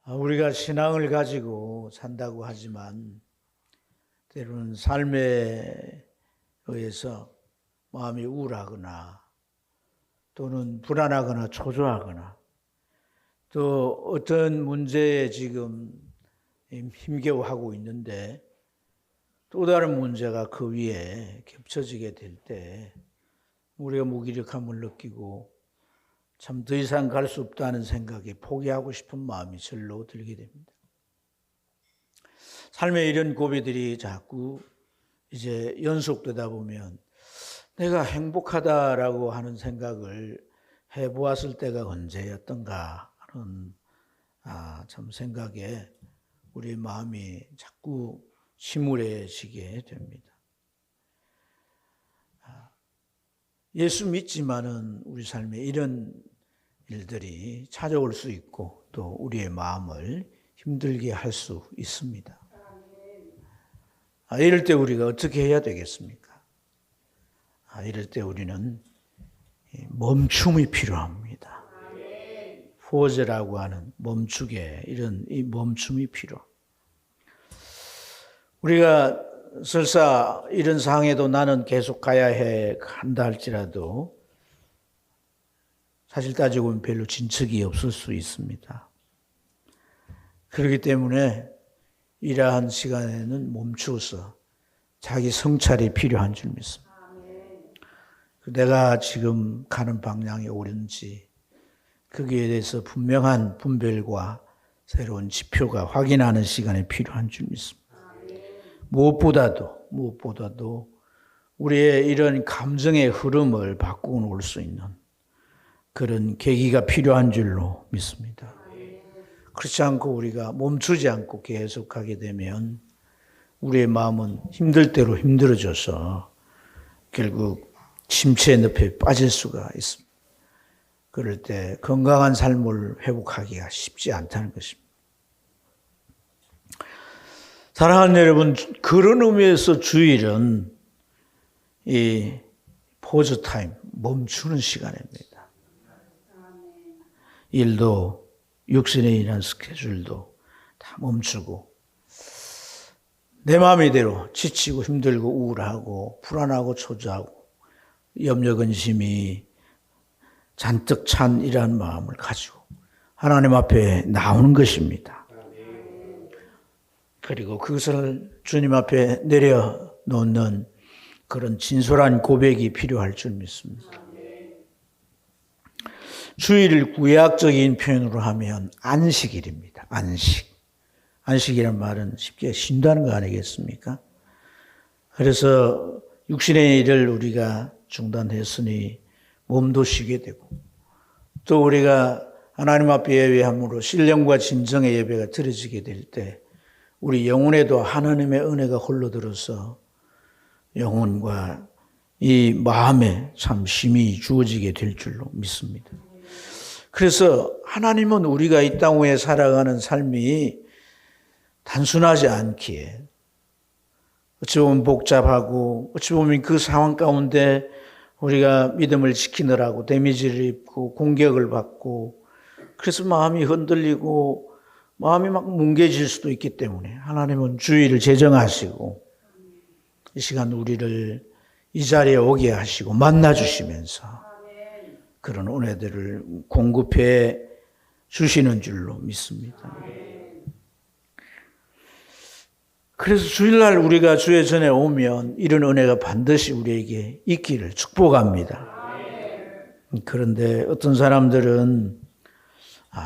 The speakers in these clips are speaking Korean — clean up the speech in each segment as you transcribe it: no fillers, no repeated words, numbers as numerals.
우리가 신앙을 가지고 산다고 하지만 때로는 삶에 의해서 마음이 우울하거나 또는 불안하거나 초조하거나 또 어떤 문제에 지금 힘겨워하고 있는데 또 다른 문제가 그 위에 겹쳐지게 될 때 우리가 무기력함을 느끼고 참 더 이상 갈 수 없다는 생각에 포기하고 싶은 마음이 절로 들게 됩니다. 삶의 이런 고비들이 자꾸 이제 연속되다 보면 내가 행복하다라고 하는 생각을 해보았을 때가 언제였던가 하는 참 생각에 우리 마음이 자꾸 침울해지게 됩니다. 예수 믿지만은 우리 삶에 이런 일들이 찾아올 수 있고 또 우리의 마음을 힘들게 할 수 있습니다. 이럴 때 우리가 어떻게 해야 되겠습니까? 이럴 때 우리는 멈춤이 필요합니다. 포즈라고 하는 멈추게 이런 이 멈춤이 필요. 우리가 설사 이런 상황에도 나는 계속 가야 한다 할지라도 사실 따지고 보면 별로 진척이 없을 수 있습니다. 그렇기 때문에 이러한 시간에는 멈추어서 자기 성찰이 필요한 줄 믿습니다. 내가 지금 가는 방향이 옳은지 거기에 대해서 분명한 분별과 새로운 지표가 확인하는 시간이 필요한 줄 믿습니다. 무엇보다도 우리의 이런 감정의 흐름을 바꾸어 놓을 수 있는 그런 계기가 필요한 줄로 믿습니다. 그렇지 않고 우리가 멈추지 않고 계속하게 되면 우리의 마음은 힘들 대로 힘들어져서 결국 침체의 늪에 빠질 수가 있습니다. 그럴 때 건강한 삶을 회복하기가 쉽지 않다는 것입니다. 사랑하는 여러분, 그런 의미에서 주일은 이 포즈 타임, 멈추는 시간입니다. 일도 육신에 인한 스케줄도 다 멈추고 내 마음이대로 지치고 힘들고 우울하고 불안하고 초조하고 염려 근심이 잔뜩 찬 이러한 마음을 가지고 하나님 앞에 나오는 것입니다. 그리고 그것을 주님 앞에 내려놓는 그런 진솔한 고백이 필요할 줄 믿습니다. 주일을 구약적인 표현으로 하면 안식일입니다. 안식이란 말은 쉽게 쉰다는 거 아니겠습니까? 그래서 육신의 일을 우리가 중단했으니 몸도 쉬게 되고 또 우리가 하나님 앞에 예배함으로 신령과 진정의 예배가 드려지게 될 때 우리 영혼에도 하나님의 은혜가 홀로 들어서 영혼과 이 마음에 참 쉼이 주어지게 될 줄로 믿습니다. 그래서 하나님은 우리가 이 땅 위에 살아가는 삶이 단순하지 않기에 어찌 보면 복잡하고 어찌 보면 그 상황 가운데 우리가 믿음을 지키느라고 데미지를 입고 공격을 받고 그래서 마음이 흔들리고 마음이 막 뭉개질 수도 있기 때문에 하나님은 주의를 제정하시고 이 시간 우리를 이 자리에 오게 하시고 만나주시면서 그런 은혜들을 공급해 주시는 줄로 믿습니다. 그래서 주일날 우리가 주의 전에 오면 이런 은혜가 반드시 우리에게 있기를 축복합니다. 그런데 어떤 사람들은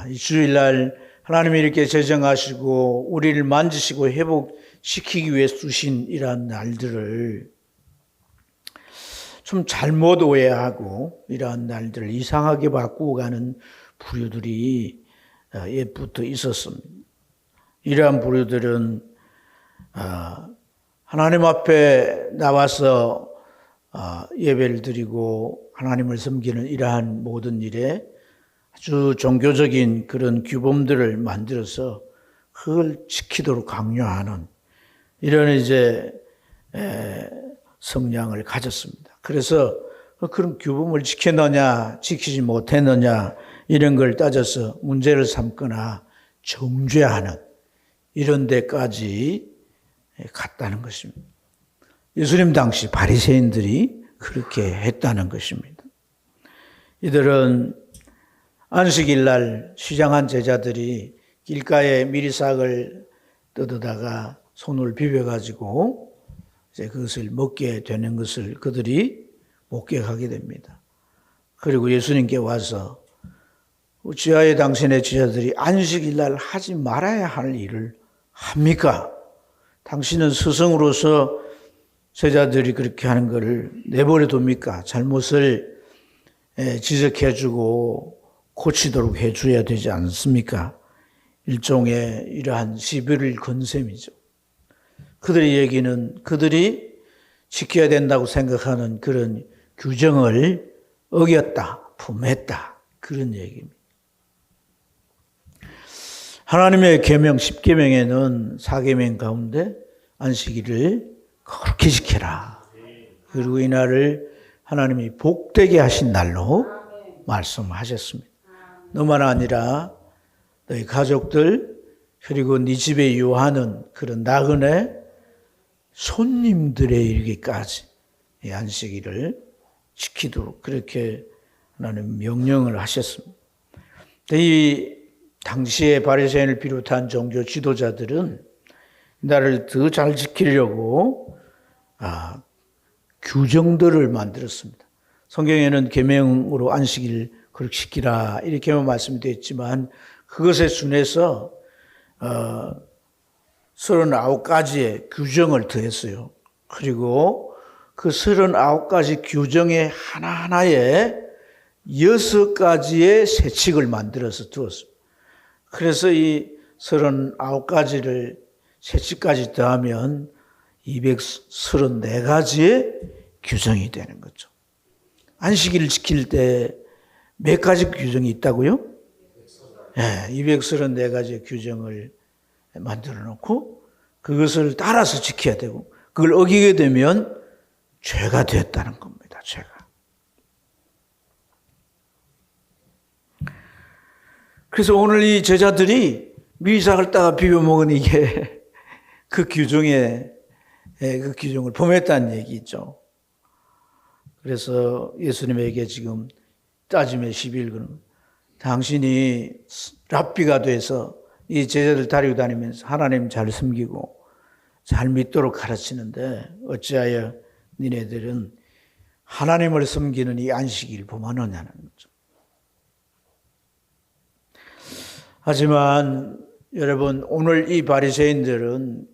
이 주일날 하나님이 이렇게 제정하시고 우리를 만지시고 회복시키기 위해 두신 이러한 날들을 좀 잘못 오해하고 이러한 날들을 이상하게 바꾸고 가는 부류들이 옛부터 있었습니다. 이러한 부류들은 하나님 앞에 나와서 예배를 드리고 하나님을 섬기는 이러한 모든 일에 아주 종교적인 그런 규범들을 만들어서 그걸 지키도록 강요하는 이런 이제 성향을 가졌습니다. 그래서 그런 규범을 지켰느냐 지키지 못했느냐 이런 걸 따져서 문제를 삼거나 정죄하는 이런 데까지 갔다는 것입니다. 예수님 당시 바리새인들이 그렇게 했다는 것입니다. 이들은 안식일 날 시장한 제자들이 길가에 미리싹을 뜯어다가 손을 비벼가지고 이제 그것을 먹게 되는 것을 그들이 목격하게 됩니다. 그리고 예수님께 와서 어찌하여 당신의 제자들이 안식일 날 하지 말아야 할 일을 합니까? 당신은 스승으로서 제자들이 그렇게 하는 것을 내버려 둡니까? 잘못을 지적해주고 고치도록 해줘야 되지 않습니까? 일종의 이러한 시비를 건 셈이죠. 그들의 얘기는 그들이 지켜야 된다고 생각하는 그런 규정을 어겼다, 품했다, 그런 얘기입니다. 하나님의 계명 10계명에는 4계명 가운데 안식일을 그렇게 지켜라. 그리고 이 날을 하나님이 복되게 하신 날로 말씀하셨습니다. 너만 아니라 너희 가족들 그리고 네 집에 유하는 그런 나그네 손님들에 이르기까지 이 안식일을 지키도록 그렇게 하나님 명령을 하셨습니다. 이 당시에 바리새인을 비롯한 종교 지도자들은 나를 더 잘 지키려고 규정들을 만들었습니다. 성경에는 계명으로 안식일 그렇게 지키라 이렇게만 말씀되어 있지만 그것에 준해서 39가지의 규정을 더했어요. 그리고 그 39가지 규정의 하나하나에 6가지의 세칙을 만들어서 두었습니다. 그래서 이 39가지를 세칙까지 더하면 234가지의 규정이 되는 거죠. 안식일을 지킬 때 몇 가지 규정이 있다고요? 네, 234가지의 규정을 만들어 놓고 그것을 따라서 지켜야 되고 그걸 어기게 되면 죄가 됐다는 겁니다. 죄가. 그래서 오늘 이 제자들이 미리싹을 따가 비벼 먹은 이게 그 규정을 범했다는 얘기죠. 그래서 예수님에게 지금 따짐의 11은 당신이 랍비가 돼서 이 제자들 데리고 다니면서 하나님 잘 섬기고 잘 믿도록 가르치는데 어찌하여 니네들은 하나님을 섬기는 이 안식일을 범하느냐는 거죠. 하지만 여러분 오늘 이 바리새인들은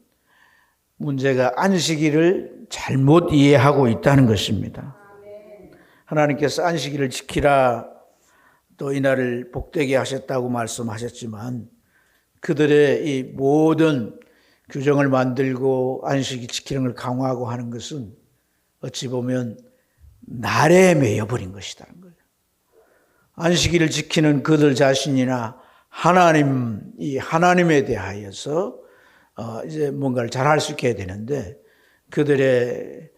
문제가 안식일을 잘못 이해하고 있다는 것입니다. 하나님께서 안식일을 지키라 또 이날을 복되게 하셨다고 말씀하셨지만 그들의 이 모든 규정을 만들고 안식일 지키는 걸 강화하고 하는 것은 어찌 보면 날에 매여버린 것이라는 거예요. 안식일을 지키는 그들 자신이나 이 하나님에 대하여서 이제 뭔가를 잘할 수 있게 되는데 그들의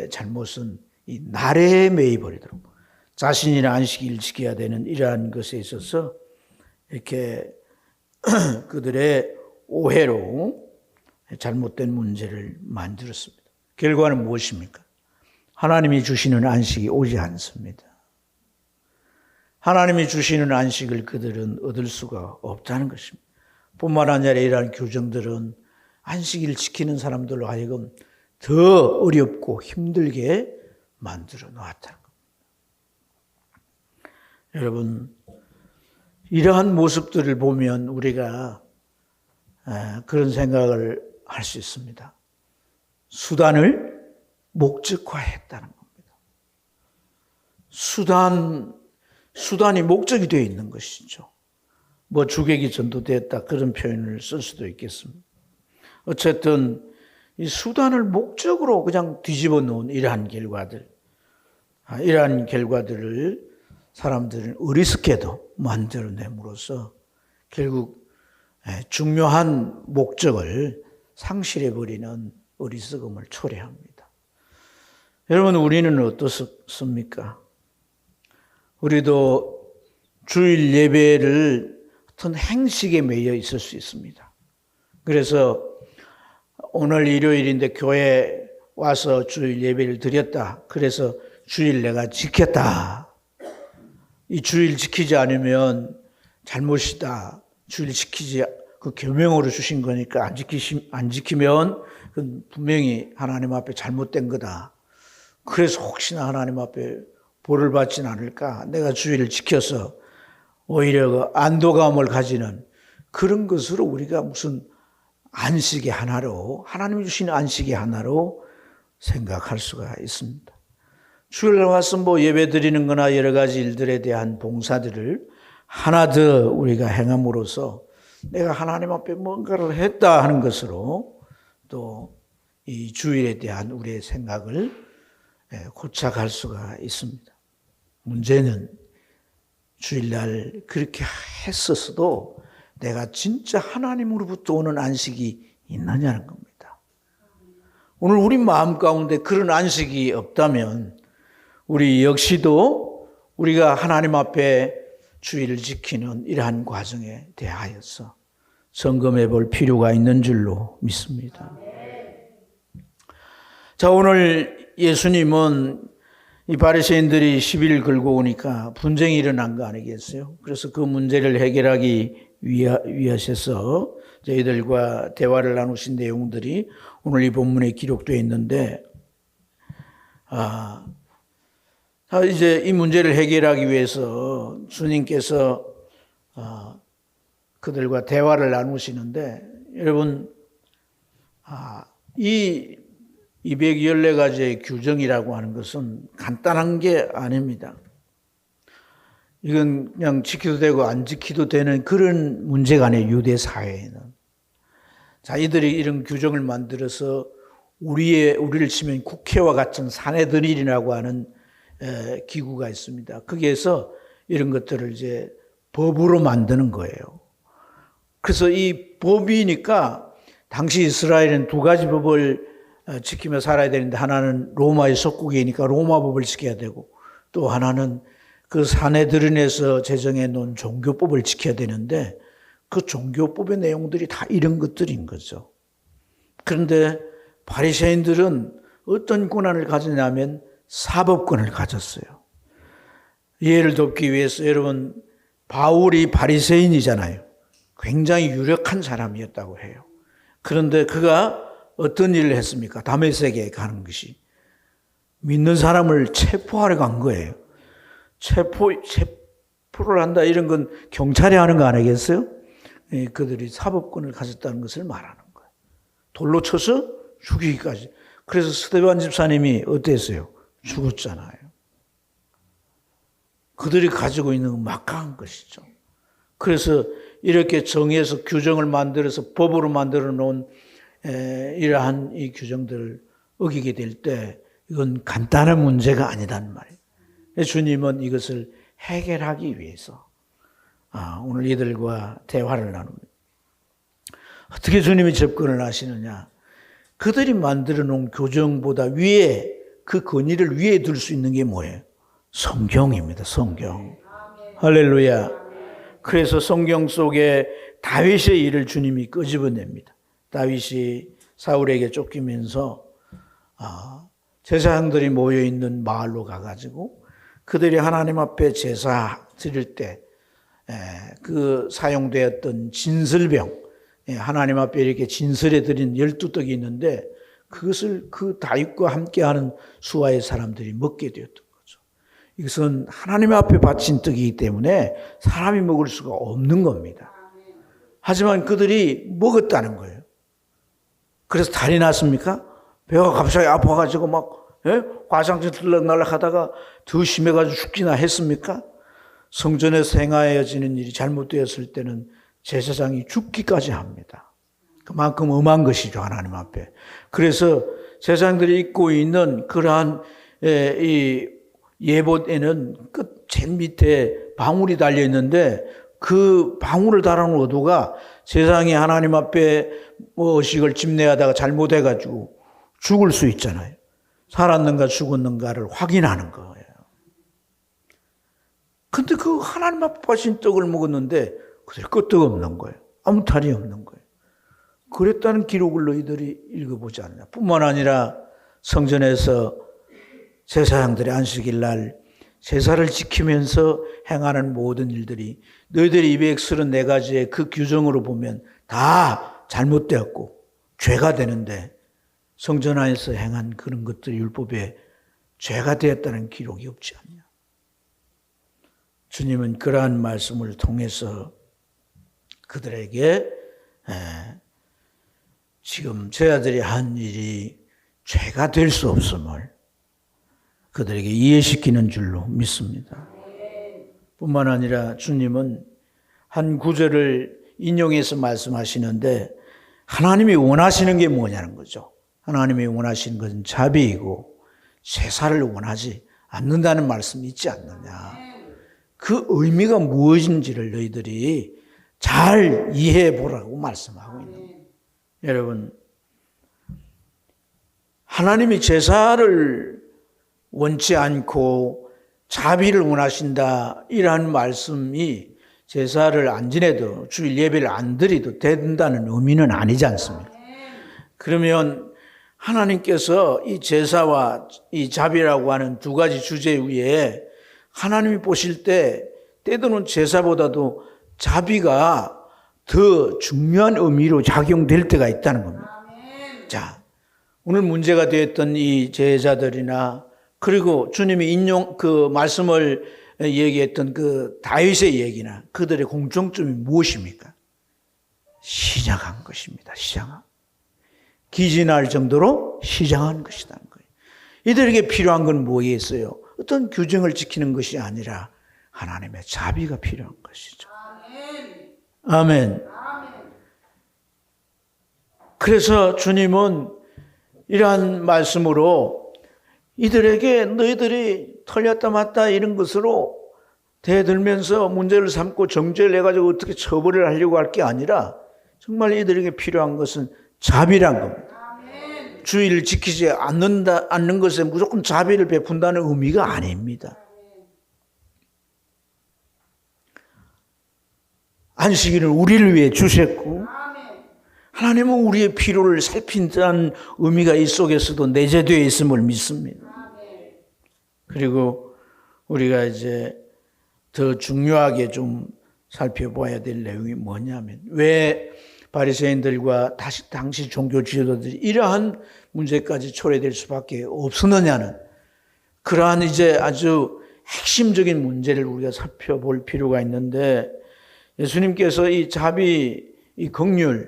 잘못은 이 날에 매여버리도록 자신이나 안식일을 지켜야 되는 이러한 것에 있어서 이렇게 그들의 오해로 잘못된 문제를 만들었습니다. 결과는 무엇입니까? 하나님이 주시는 안식이 오지 않습니다. 하나님이 주시는 안식을 그들은 얻을 수가 없다는 것입니다. 뿐만 아니라 이러한 규정들은 안식일을 지키는 사람들로 하여금 더 어렵고 힘들게 만들어 놓았다는 겁니다. 여러분, 이러한 모습들을 보면 우리가 그런 생각을 할 수 있습니다. 수단을 목적화했다는 겁니다. 수단이 목적이 되어 있는 것이죠. 뭐 주객이 전도되었다 그런 표현을 쓸 수도 있겠습니다. 어쨌든 이 수단을 목적으로 그냥 뒤집어 놓은 이러한 결과들을 사람들은 어리석게도 만들어냄으로써 결국 중요한 목적을 상실해버리는 어리석음을 초래합니다. 여러분, 우리는 어떻습니까? 우리도 주일 예배를 어떤 행식에 매여 있을 수 있습니다. 그래서 오늘 일요일인데 교회 와서 주일 예배를 드렸다. 그래서 주일 내가 지켰다. 이 주일 지키지 않으면 잘못이다. 주일 지키지 그 계명으로 주신 거니까 안 지키면 분명히 하나님 앞에 잘못된 거다. 그래서 혹시나 하나님 앞에 벌을 받지는 않을까? 내가 주일을 지켜서 오히려 그 안도감을 가지는 그런 것으로 우리가 무슨 안식의 하나로, 하나님이 주신 안식의 하나로 생각할 수가 있습니다. 주일날 와서 예배 드리는 거나 여러 가지 일들에 대한 봉사들을 하나 더 우리가 행함으로써 내가 하나님 앞에 뭔가를 했다 하는 것으로 또 이 주일에 대한 우리의 생각을 고착할 수가 있습니다. 문제는 주일날 그렇게 했었어도 내가 진짜 하나님으로부터 오는 안식이 있느냐는 겁니다. 오늘 우리 마음 가운데 그런 안식이 없다면 우리 역시도 우리가 하나님 앞에 주일을 지키는 이러한 과정에 대하여서 점검해 볼 필요가 있는 줄로 믿습니다. 자, 오늘 예수님은 이 바리새인들이 10일 걸고 오니까 분쟁이 일어난 거 아니겠어요? 그래서 그 문제를 해결하기 위하셔서 저희들과 대화를 나누신 내용들이 오늘 이 본문에 기록되어 있는데, 이제 이 문제를 해결하기 위해서 주님께서 그들과 대화를 나누시는데, 여러분, 이 214가지의 규정이라고 하는 것은 간단한 게 아닙니다. 이건 그냥 지켜도 되고 안 지켜도 되는 그런 문제가 아니에요, 유대 사회에는. 자, 이들이 이런 규정을 만들어서 우리를 치면 국회와 같은 산헤드린이라고 하는 기구가 있습니다. 거기에서 이런 것들을 이제 법으로 만드는 거예요. 그래서 이 법이니까 당시 이스라엘은 두 가지 법을 지키며 살아야 되는데, 하나는 로마의 속국이니까 로마 법을 지켜야 되고, 또 하나는 그 산헤드린에서 제정해 놓은 종교법을 지켜야 되는데, 그 종교법의 내용들이 다 이런 것들인 거죠. 그런데 바리새인들은 어떤 권한을 가졌냐면 사법권을 가졌어요. 이해를 돕기 위해서, 여러분, 바울이 바리새인이잖아요. 굉장히 유력한 사람이었다고 해요. 그런데 그가 어떤 일을 했습니까? 다메섹에 가는 것이 믿는 사람을 체포하러 간 거예요. 체포를 한다, 이런 건 경찰이 하는 거 아니겠어요? 그들이 사법권을 가졌다는 것을 말하는 거예요. 돌로 쳐서 죽이기까지. 그래서 스데반 집사님이 어땠어요? 죽었잖아요. 그들이 가지고 있는 건 막강한 것이죠. 그래서 이렇게 정해서 규정을 만들어서 법으로 만들어 놓은 이러한 이 규정들을 어기게 될 때 이건 간단한 문제가 아니란 말이에요. 주님은 이것을 해결하기 위해서 오늘 이들과 대화를 나눕니다. 어떻게 주님이 접근을 하시느냐? 그들이 만들어 놓은 규정보다 위에, 그 권위를 위에 둘 수 있는 게 뭐예요? 성경입니다. 성경. 할렐루야. 그래서 성경 속에 다윗의 일을 주님이 끄집어냅니다. 다윗이 사울에게 쫓기면서 제사장들이 모여있는 마을로 가가지고 그들이 하나님 앞에 제사 드릴 때 그 사용되었던 진설병, 하나님 앞에 이렇게 진설해 드린 12떡이 있는데 그것을 그 다윗과 함께하는 수하의 사람들이 먹게 되었던 거죠. 이것은 하나님 앞에 바친 떡이기 때문에 사람이 먹을 수가 없는 겁니다. 하지만 그들이 먹었다는 거예요. 그래서 달이 났습니까? 배가 갑자기 아파가지고 막 화장실 들락날락 하다가 더 심해가지고 죽기나 했습니까? 성전에서 행하여지는 일이 잘못되었을 때는 제사장이 죽기까지 합니다. 그만큼 엄한 것이죠, 하나님 앞에. 그래서 제사장들이 입고 있는 그러한 이 예봇에는 끝 제일 밑에 방울이 달려 있는데 그 방울을 달아놓은 의도가 세상에 하나님 앞에 의식을 집례하다가 잘못해가지고 죽을 수 있잖아요. 살았는가 죽었는가를 확인하는 거예요. 근데 그 하나님 앞에 바친 떡을 먹었는데 그들 끄떡없는 거예요. 아무 탈이 없는 거예요. 그랬다는 기록을 너희들이 읽어보지 않느냐. 뿐만 아니라 성전에서 제사장들의 안식일 날 제사를 지키면서 행하는 모든 일들이 너희들이 234가지의 그 규정으로 보면 다 잘못되었고 죄가 되는데 성전 안에서 행한 그런 것들이 율법에 죄가 되었다는 기록이 없지 않냐. 주님은 그러한 말씀을 통해서 그들에게 지금 저희들이 한 일이 죄가 될 수 없음을 그들에게 이해시키는 줄로 믿습니다. 뿐만 아니라 주님은 한 구절을 인용해서 말씀하시는데 하나님이 원하시는 게 뭐냐는 거죠. 하나님이 원하시는 것은 자비이고 제사를 원하지 않는다는 말씀이 있지 않느냐. 그 의미가 무엇인지를 너희들이 잘 이해해 보라고 말씀하고 있는 거예요. 여러분, 하나님이 제사를 원치 않고 자비를 원하신다 이러한 말씀이 제사를 안 지내도 주일 예배를 안 드려도 된다는 의미는 아니지 않습니까? 그러면 하나님께서 이 제사와 이 자비라고 하는 두 가지 주제 위에 하나님이 보실 때 때로는 제사보다도 자비가 더 중요한 의미로 작용될 때가 있다는 겁니다. 자, 오늘 문제가 되었던 이 제자들이나 그리고 주님이 그 말씀을 얘기했던 그 다윗의 얘기나 그들의 공통점이 무엇입니까? 시장한 것입니다. 시장한. 기진할 정도로 시장한 것이라는 거예요. 이들에게 필요한 건 뭐겠어요? 어떤 규정을 지키는 것이 아니라 하나님의 자비가 필요한 것이죠. 아멘. 그래서 주님은 이러한 말씀으로 이들에게 너희들이 털렸다 맞다 이런 것으로 대들면서 문제를 삼고 정죄를 해가지고 어떻게 처벌을 하려고 할 게 아니라 정말 이들에게 필요한 것은 자비란 겁니다. 주의를 지키지 않는 것에 무조건 자비를 베푼다는 의미가 아닙니다. 안식일을 우리를 위해 주셨고 하나님은 우리의 필요를 살핀다는 의미가 이 속에서도 내재되어 있음을 믿습니다. 그리고 우리가 이제 더 중요하게 좀 살펴봐야 될 내용이 뭐냐면 왜 바리새인들과 당시 종교 지도자들이 이러한 문제까지 초래될 수밖에 없었느냐는 그러한 이제 아주 핵심적인 문제를 우리가 살펴볼 필요가 있는데 예수님께서 이 자비, 이 긍휼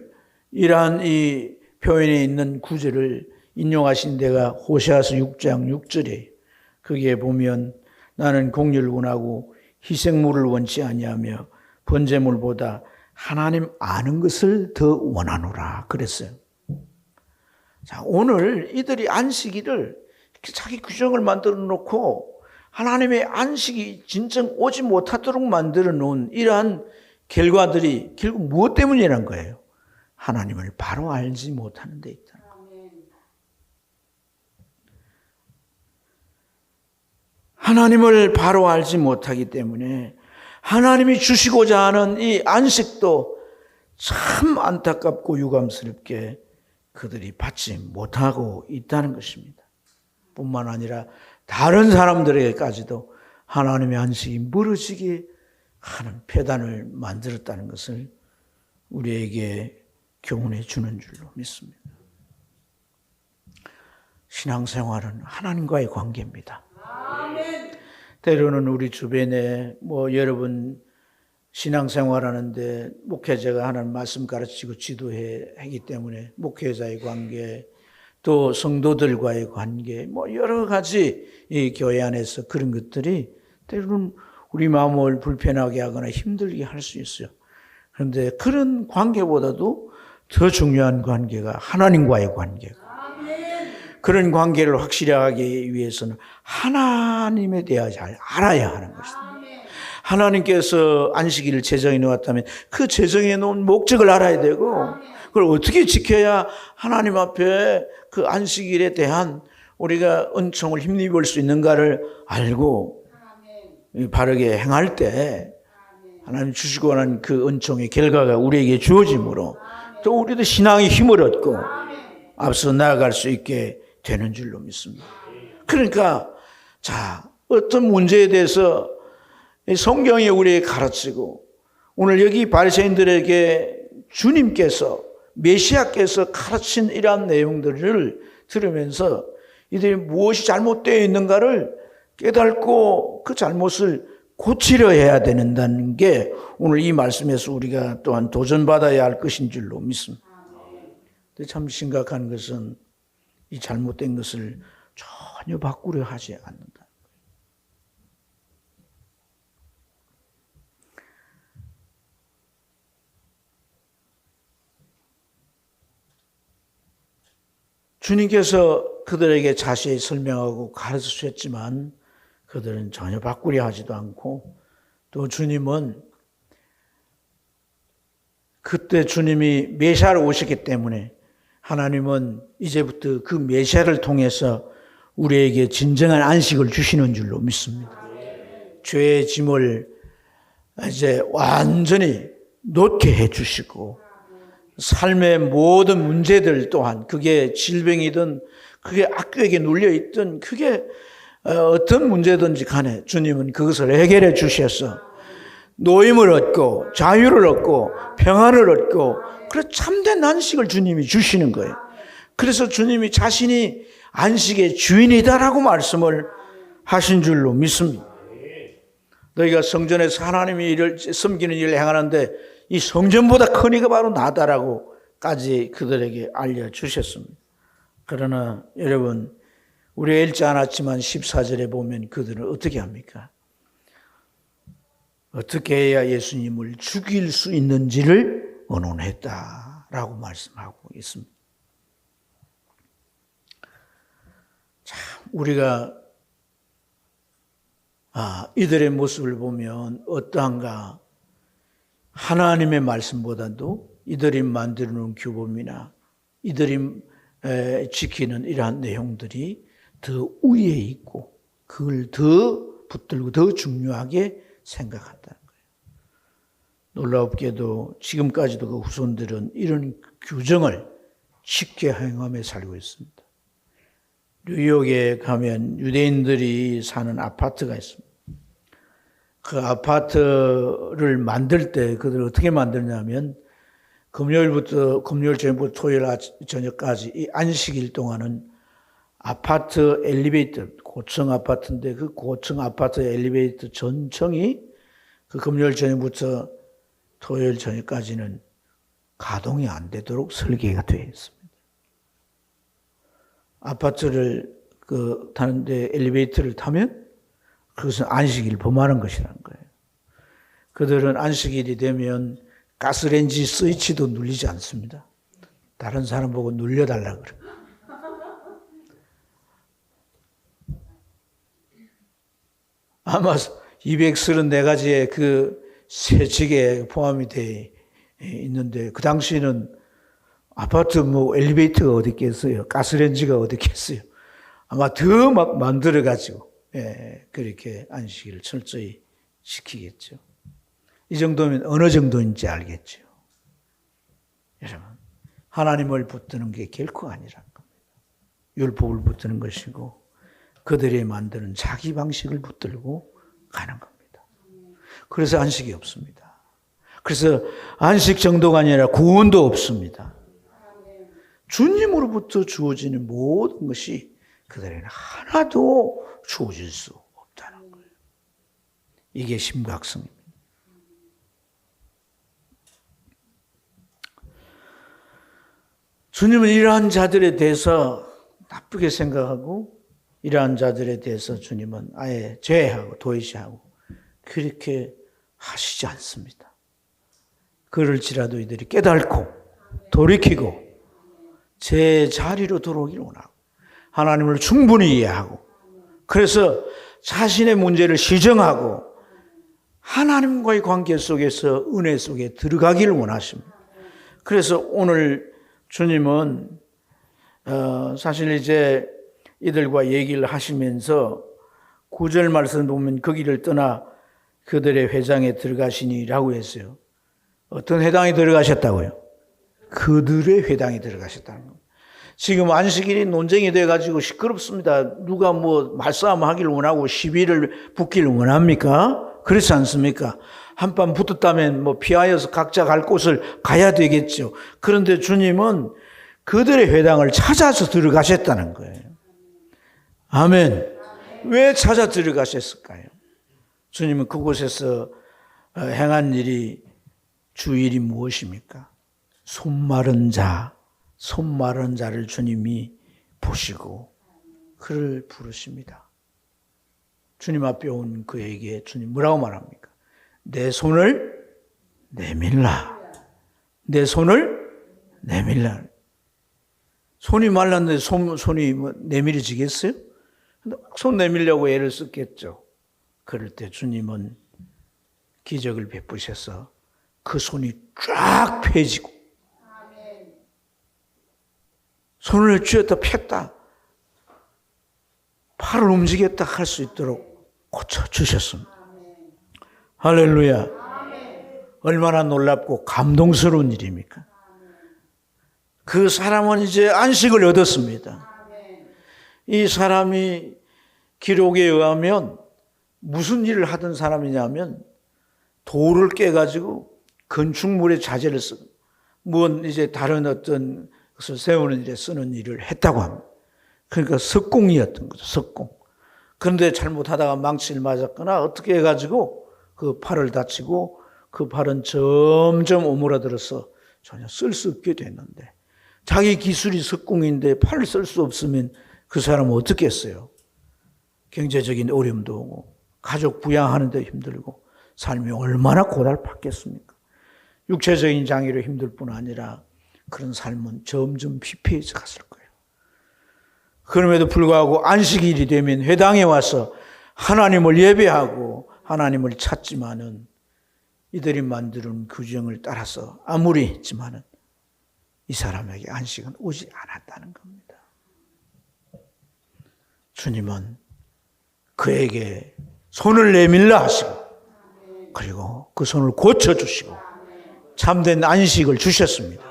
이러한 이 표현에 있는 구절을 인용하신 데가 호세아서 6장 6절이에요. 거기에 보면 나는 긍휼을 원하고 희생물을 원치 아니하며 번제물보다 하나님 아는 것을 더 원하노라 그랬어요. 자, 오늘 이들이 안식일을 자기 규정을 만들어 놓고 하나님의 안식이 진정 오지 못하도록 만들어 놓은 이러한 결과들이 결국 무엇 때문이라는 거예요? 하나님을 바로 알지 못하는 데 있다. 하나님을 바로 알지 못하기 때문에 하나님이 주시고자 하는 이 안식도 참 안타깝고 유감스럽게 그들이 받지 못하고 있다는 것입니다. 뿐만 아니라 다른 사람들에게까지도 하나님의 안식이 멀어지게 하는 폐단을 만들었다는 것을 우리에게 교훈해 주는 줄로 믿습니다. 신앙생활은 하나님과의 관계입니다. 때로는 우리 주변에 여러분 신앙생활하는데 목회자가 하나님 말씀 가르치고 지도해 하기 때문에 목회자의 관계 또 성도들과의 관계 여러 가지 이 교회 안에서 그런 것들이 때로는 우리 마음을 불편하게 하거나 힘들게 할 수 있어요. 그런데 그런 관계보다도 더 중요한 관계가 하나님과의 관계가 그런 관계를 확실히 하기 위해서는 하나님에 대해 잘 알아야 하는 것입니다. 하나님께서 안식일을 제정해 놓았다면 그 제정해 놓은 목적을 알아야 되고 그걸 어떻게 지켜야 하나님 앞에 그 안식일에 대한 우리가 은총을 힘입을 수 있는가를 알고 바르게 행할 때 하나님 주시고 하는 그 은총의 결과가 우리에게 주어지므로 또 우리도 신앙의 힘을 얻고 앞서 나아갈 수 있게 되는 줄로 믿습니다. 그러니까 자, 어떤 문제에 대해서 성경이 우리에게 가르치고 오늘 여기 바리새인들에게 주님께서 메시아께서 가르친 이러한 내용들을 들으면서 이들이 무엇이 잘못되어 있는가를 깨닫고 그 잘못을 고치려 해야 된다는 게 오늘 이 말씀에서 우리가 또한 도전받아야 할 것인 줄로 믿습니다. 참 심각한 것은 이 잘못된 것을 전혀 바꾸려 하지 않는다. 주님께서 그들에게 자세히 설명하고 가르쳐 주셨지만 그들은 전혀 바꾸려 하지도 않고 또 주님은 그때 주님이 메시아로 오셨기 때문에 하나님은 이제부터 그 메시아를 통해서 우리에게 진정한 안식을 주시는 줄로 믿습니다. 죄의 짐을 이제 완전히 놓게 해 주시고 삶의 모든 문제들 또한 그게 질병이든 그게 악귀에게 눌려있든 그게 어떤 문제든지 간에 주님은 그것을 해결해 주셔서 노임을 얻고 자유를 얻고 평안을 얻고 그래서 참된 안식을 주님이 주시는 거예요. 그래서 주님이 자신이 안식의 주인이다라고 말씀을 하신 줄로 믿습니다. 너희가 성전에서 하나님의 일을 섬기는 일을 행하는데 이 성전보다 큰 이가 바로 나다라고까지 그들에게 알려주셨습니다. 그러나 여러분 우리가 읽지 않았지만 14절에 보면 그들은 어떻게 합니까? 어떻게 해야 예수님을 죽일 수 있는지를 의논했다라고 말씀하고 있습니다. 참 우리가 이들의 모습을 보면 어떠한가 하나님의 말씀보다도 이들이 만들어 놓은 규범이나 이들이 지키는 이러한 내용들이 더 위에 있고 그걸 더 붙들고 더 중요하게 생각한다는 거예요. 놀랍게도 지금까지도 그 후손들은 이런 규정을 쉽게 행하며 살고 있습니다. 뉴욕에 가면 유대인들이 사는 아파트가 있습니다. 그 아파트를 만들 때 그들을 어떻게 만드냐면 금요일 저녁부터 토요일 저녁까지 이 안식일 동안은 아파트 엘리베이터, 고층 아파트인데 그 고층 아파트 엘리베이터 전층이 그 금요일 저녁부터 토요일 저녁까지는 가동이 안 되도록 설계가 되어 있습니다. 아파트를 타는데 엘리베이터를 타면 그것은 안식일을 범하는 것이라는 거예요. 그들은 안식일이 되면 가스레인지 스위치도 눌리지 않습니다. 다른 사람 보고 눌려달라고 그래요. 아마 234가지의 그 세칙에 포함이 되어 있는데 그 당시에는 아파트 엘리베이터가 어디 있겠어요? 가스레인지가 어디 있겠어요? 아마 더 막 만들어가지고 그렇게 안식일을 철저히 지키겠죠. 이 정도면 어느 정도인지 알겠죠. 여러분, 하나님을 붙드는 게 결코 아니란 겁니다. 율법을 붙드는 것이고 그들이 만드는 자기 방식을 붙들고 가는 겁니다. 그래서 안식이 없습니다. 그래서 안식 정도가 아니라 구원도 없습니다. 주님으로부터 주어지는 모든 것이 그들에게는 하나도 주어질 수 없다는 거예요. 이게 심각성입니다. 주님은 이러한 자들에 대해서 나쁘게 생각하고 이러한 자들에 대해서 주님은 아예 제외하고 도외시하고 그렇게 하시지 않습니다. 그럴지라도 이들이 깨닫고 돌이키고 제 자리로 돌아오기를 원하고 하나님을 충분히 이해하고 그래서 자신의 문제를 시정하고 하나님과의 관계 속에서 은혜 속에 들어가기를 원하십니다. 그래서 오늘 주님은 사실 이제 이들과 얘기를 하시면서 9절 말씀 보면 그 길을 떠나 그들의 회당에 들어가시니라고 했어요. 어떤 회당에 들어가셨다고요? 그들의 회당에 들어가셨다는 겁니다. 지금 안식일이 논쟁이 돼가지고 시끄럽습니다. 누가 뭐 말싸움 하기를 원하고 시비를 붙기를 원합니까? 그렇지 않습니까? 한판 붙었다면 뭐 피하여서 각자 갈 곳을 가야 되겠죠. 그런데 주님은 그들의 회당을 찾아서 들어가셨다는 거예요. 아멘. 왜 찾아 들어가셨을까요? 주님은 그곳에서 행한 일이 주일이 무엇입니까? 손마른 자를 주님이 보시고 그를 부르십니다. 주님 앞에 온 그에게 주님 뭐라고 말합니까? 내 손을 내밀라. 내 손을 내밀라. 손이 말랐는데 손이 뭐 내밀어지겠어요? 손 내밀려고 애를 썼겠죠. 그럴 때 주님은 기적을 베푸셔서 그 손이 쫙 펴지고 손을 쥐었다 폈다 팔을 움직였다 할 수 있도록 고쳐주셨습니다. 할렐루야. 얼마나 놀랍고 감동스러운 일입니까? 그 사람은 이제 안식을 얻었습니다. 이 사람이 기록에 의하면 무슨 일을 하던 사람이냐면 돌을 깨가지고 건축물에 자재를 쓰고 뭔 이제 다른 어떤 것을 세우는 일에 쓰는 일을 했다고 합니다. 그러니까 석공이었던 거죠. 석공. 그런데 잘못하다가 망치를 맞았거나 어떻게 해가지고 그 팔을 다치고 그 팔은 점점 오므라들어서 전혀 쓸 수 없게 됐는데 자기 기술이 석공인데 팔을 쓸 수 없으면 그 사람은 어떻게 했어요? 경제적인 어려움도 오고 가족 부양하는 데 힘들고 삶이 얼마나 고달팠겠습니까? 육체적인 장애로 힘들 뿐 아니라 그런 삶은 점점 피폐해져 갔을 거예요. 그럼에도 불구하고 안식일이 되면 회당에 와서 하나님을 예배하고 하나님을 찾지만은 이들이 만드는 규정을 따라서 아무리 했지만은 이 사람에게 안식은 오지 않았다는 겁니다. 주님은 그에게 손을 내밀라 하시고 그리고 그 손을 고쳐주시고 참된 안식을 주셨습니다.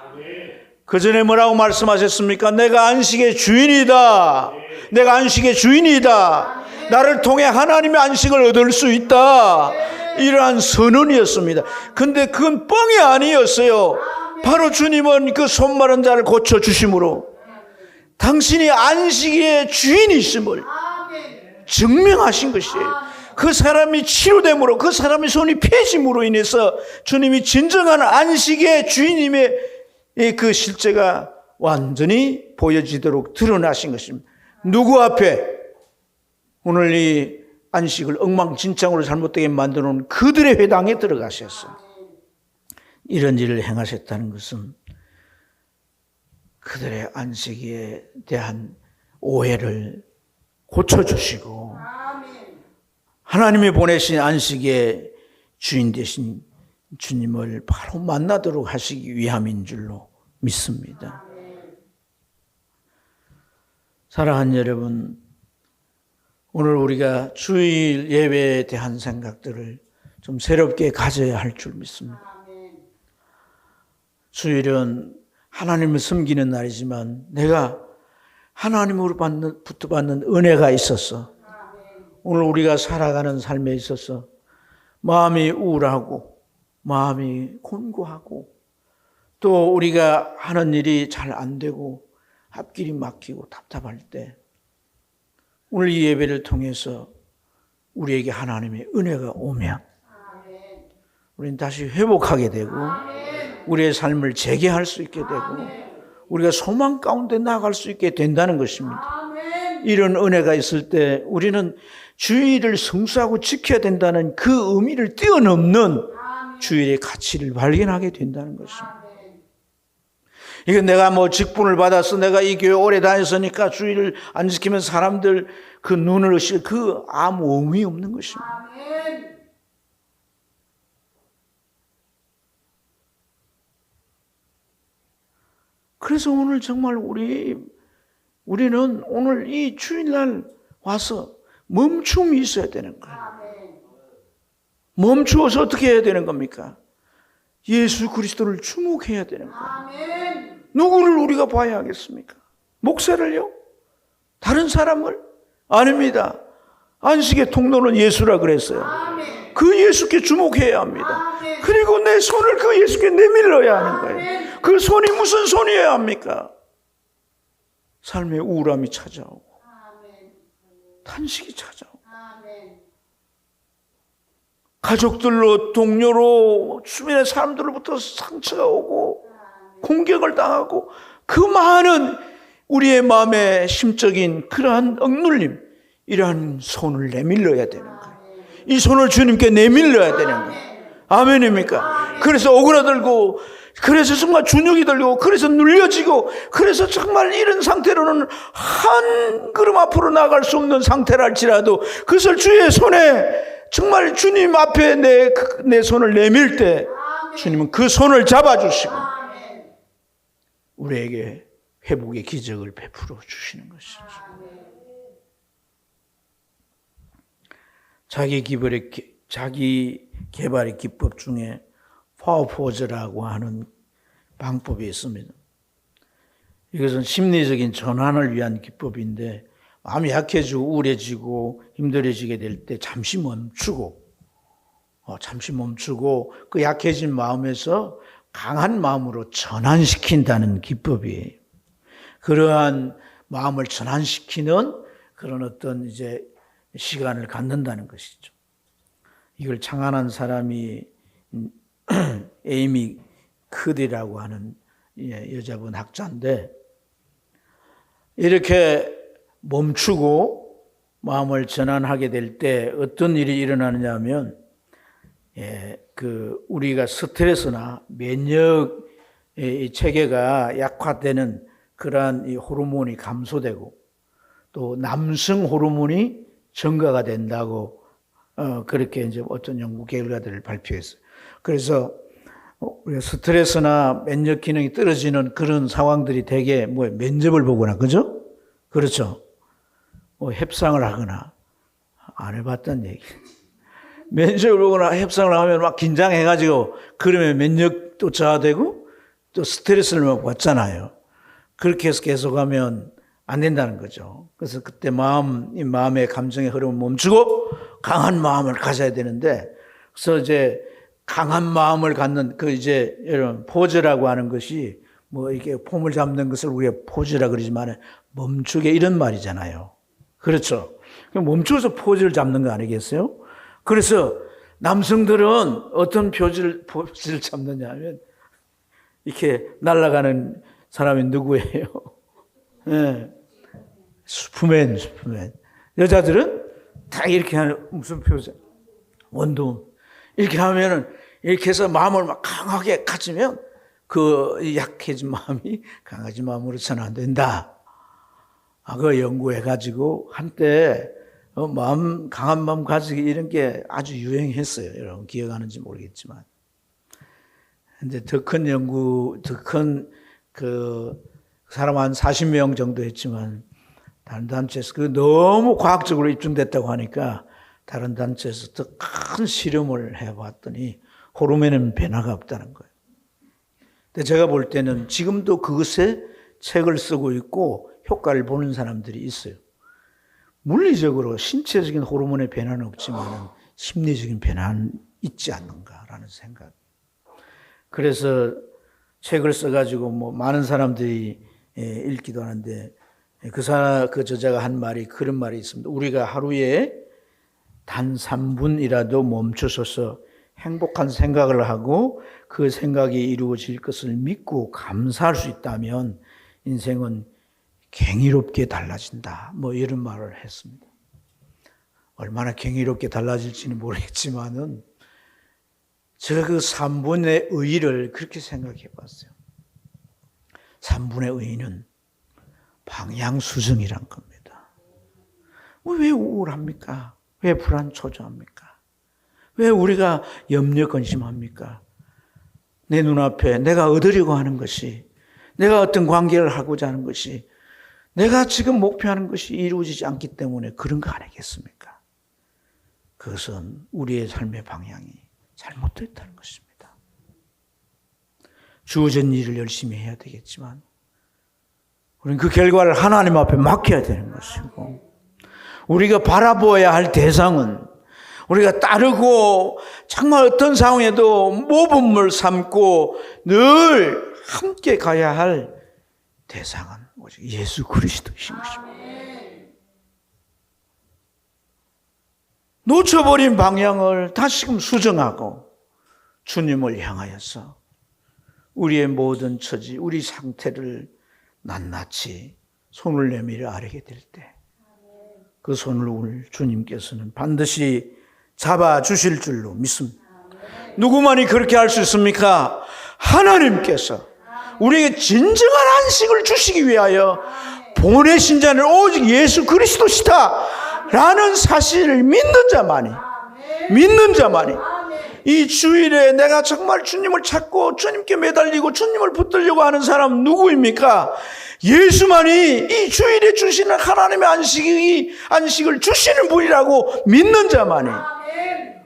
그 전에 뭐라고 말씀하셨습니까? 내가 안식의 주인이다. 내가 안식의 주인이다. 나를 통해 하나님의 안식을 얻을 수 있다. 이러한 선언이었습니다. 근데 그건 뻥이 아니었어요. 바로 주님은 그 손마른 자를 고쳐주심으로 당신이 안식의 주인이심을 증명하신 것이에요. 그 사람이 치유됨으로 그 사람의 손이 펴짐으로 인해서 주님이 진정한 안식의 주인임의 그 실제가 완전히 보여지도록 드러나신 것입니다. 누구 앞에? 오늘 이 안식을 엉망진창으로 잘못되게 만들어놓은 그들의 회당에 들어가셨어요. 이런 일을 행하셨다는 것은 그들의 안식에 대한 오해를 고쳐주시고 하나님이 보내신 안식의 주인 되신 주님을 바로 만나도록 하시기 위함인 줄로 믿습니다. 사랑하는 여러분, 오늘 우리가 주일 예배에 대한 생각들을 좀 새롭게 가져야 할 줄 믿습니다. 주일은 하나님을 섬기는 날이지만 내가 하나님으로부터 받는 은혜가 있어서 오늘 우리가 살아가는 삶에 있어서 마음이 우울하고 마음이 곤고하고 또 우리가 하는 일이 잘 안 되고 앞길이 막히고 답답할 때 오늘 이 예배를 통해서 우리에게 하나님의 은혜가 오면 우리는 다시 회복하게 되고 우리의 삶을 재개할 수 있게 되고 우리가 소망 가운데 나아갈 수 있게 된다는 것입니다. 이런 은혜가 있을 때 우리는 주일을 성수하고 지켜야 된다는 그 의미를 뛰어넘는 주일의 가치를 발견하게 된다는 것입니다. 이게 내가 뭐 직분을 받아서 내가 이 교회 오래 다녔으니까 주일을 안 지키면 사람들 그 눈을 으실 그 아무 의미 없는 것입니다. 그래서 오늘 정말 우리는 오늘 이 주일날 와서 멈춤이 있어야 되는 거예요. 멈추어서 어떻게 해야 되는 겁니까? 예수 그리스도를 주목해야 되는 거예요. 아멘. 누구를 우리가 봐야 하겠습니까? 목사를요? 다른 사람을? 아닙니다. 안식의 통로는 예수라 그랬어요. 아멘. 그 예수께 주목해야 합니다. 아멘. 그리고 내 손을 그 예수께 내밀어야 하는 거예요. 그 손이 무슨 손이어야 합니까? 삶의 우울함이 찾아오고 아멘. 탄식이 찾아오고 아멘. 가족들로 동료로 주변의 사람들로부터 상처가 오고 공격을 당하고 그 많은 우리의 마음의 심적인 그러한 억눌림, 이러한 손을 내밀어야 되는 거예요. 이 손을 주님께 내밀어야 되는 거예요. 아멘입니까? 그래서 오그라들고, 그래서 정말 준육이 들고, 그래서 눌려지고, 그래서 정말 이런 상태로는 한 걸음 앞으로 나갈 수 없는 상태랄지라도 그것을 주의 손에 정말 주님 앞에 내 손을 내밀 때 주님은 그 손을 잡아주시고 우리에게 회복의 기적을 베풀어 주시는 것이죠. 자기 개발의 기법 중에 파워포즈라고 하는 방법이 있습니다. 이것은 심리적인 전환을 위한 기법인데 마음이 약해지고 우울해지고 힘들어지게 될 때 잠시 멈추고 그 약해진 마음에서 강한 마음으로 전환시킨다는 기법이에요. 그러한 마음을 전환시키는 그런 어떤 이제 시간을 갖는다는 것이죠. 이걸 창안한 사람이 에이미 크디라고 하는 여자분 학자인데, 이렇게 멈추고 마음을 전환하게 될 때 어떤 일이 일어나느냐 하면, 우리가 스트레스나 면역 체계가 약화되는 그러한 이 호르몬이 감소되고 또 남성 호르몬이 증가가 된다고 그렇게 이제 어떤 연구 결과들을 발표했어요. 그래서 우리가 스트레스나 면역 기능이 떨어지는 그런 상황들이 대개 면접을 보거나, 그죠? 그렇죠. 협상을 하거나, 안 해봤단 얘기. 면접을 보거나 협상을 하면 막 긴장해가지고, 그러면 면역도 저하되고, 또 스트레스를 막 받잖아요. 그렇게 해서 계속하면 안 된다는 거죠. 그래서 그때 마음의 감정의 흐름을 멈추고 강한 마음을 가져야 되는데, 그래서 이제 강한 마음을 갖는 여러분 포즈라고 하는 것이 이게 폼을 잡는 것을 우리가 포즈라 그러지만 멈추게 이런 말이잖아요. 그렇죠. 멈춰서 포즈를 잡는 거 아니겠어요? 그래서 남성들은 어떤 포즈를 잡느냐 하면 이렇게 날아가는 사람이 누구예요? 네. 슈퍼맨. 여자들은 다 이렇게 하는 무슨 포즈? 원더우먼. 이렇게 하면은 이렇게 해서 마음을 막 강하게 가지면 그 약해진 마음이 강해진 마음으로 전환된다. 그거 연구해가지고 한때 강한 마음 가지기 이런 게 아주 유행했어요. 여러분 기억하는지 모르겠지만. 근데 더 큰 사람 한 40명 정도 했지만 다른 단체에서 너무 과학적으로 입증됐다고 하니까 다른 단체에서 더 큰 실험을 해봤더니 호르몬에는 변화가 없다는 거예요. 근데 제가 볼 때는 지금도 그것에 책을 쓰고 있고 효과를 보는 사람들이 있어요. 물리적으로 신체적인 호르몬의 변화는 없지만 심리적인 변화는 있지 않는가라는 생각. 그래서 책을 써가지고 많은 사람들이 읽기도 하는데 그 저자가 한 말이 그런 말이 있습니다. 우리가 하루에 단 3분이라도 멈춰서서 행복한 생각을 하고 그 생각이 이루어질 것을 믿고 감사할 수 있다면 인생은 경이롭게 달라진다. 이런 말을 했습니다. 얼마나 경이롭게 달라질지는 모르겠지만은 제가 그 3분의 의의를 그렇게 생각해 봤어요. 3분의 의의는 방향수정이란 겁니다. 왜 우울합니까? 왜 불안초조합니까? 왜 우리가 염려 근심합니까? 내 눈앞에 내가 얻으려고 하는 것이, 내가 어떤 관계를 하고자 하는 것이, 내가 지금 목표하는 것이 이루어지지 않기 때문에 그런 거 아니겠습니까? 그것은 우리의 삶의 방향이 잘못됐다는 것입니다. 주어진 일을 열심히 해야 되겠지만 우리는 그 결과를 하나님 앞에 맡겨야 되는 것이고, 우리가 바라보아야 할 대상은, 우리가 따르고 정말 어떤 상황에도 모범을 삼고 늘 함께 가야 할 대상은 오직 예수 그리스도이신 것입니다. 놓쳐버린 방향을 다시금 수정하고 주님을 향하여서 우리의 모든 처지, 우리 상태를 낱낱이 손을 내밀어 아뢰게 될 때 그 손을 오늘 주님께서는 반드시 잡아주실 줄로 믿습니다. 누구만이 그렇게 할 수 있습니까? 하나님께서 우리에게 진정한 안식을 주시기 위하여 보내신 자는 오직 예수 그리스도시다 라는 사실을 믿는 자만이 이 주일에 내가 정말 주님을 찾고 주님께 매달리고 주님을 붙들려고 하는 사람은 누구입니까? 예수만이 이 주일에 주시는 하나님의 안식을 주시는 분이라고 믿는 자만이.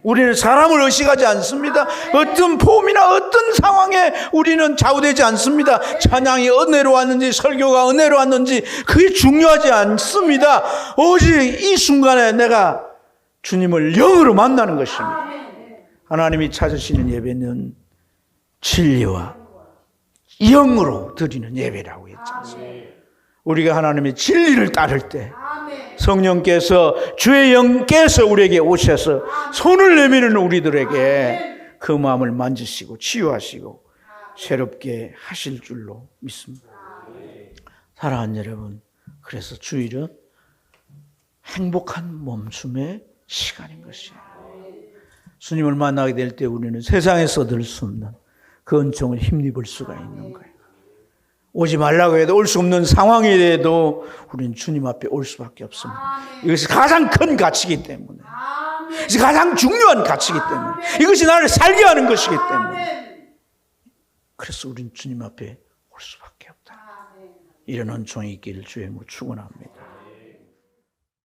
우리는 사람을 의식하지 않습니다. 어떤 폼이나 어떤 상황에 우리는 좌우되지 않습니다. 찬양이 은혜로 왔는지 설교가 은혜로 왔는지 그게 중요하지 않습니다. 오직 이 순간에 내가 주님을 영으로 만나는 것입니다. 하나님이 찾으시는 예배는 진리와 영으로 드리는 예배라고 했지 않습니까? 우리가 하나님의 진리를 따를 때 성령께서, 주의 영께서 우리에게 오셔서 손을 내미는 우리들에게 그 마음을 만지시고 치유하시고 새롭게 하실 줄로 믿습니다. 사랑하는 여러분, 그래서 주일은 행복한 멈춤의 시간인 것이에요. 주님을 만나게 될 때 우리는 세상에서 얻을 수 없는 그 은총을 힘입을 수가 있는 거예요. 오지 말라고 해도 올 수 없는 상황이라도 우리는 주님 앞에 올 수밖에 없습니다. 이것이 가장 큰 가치이기 때문에, 이것이 가장 중요한 가치이기 때문에, 이것이 나를 살게 하는 것이기 때문에, 그래서 우리는 주님 앞에 올 수밖에 없다. 이런 은총이 있기를 주의 이름으로 축원합니다.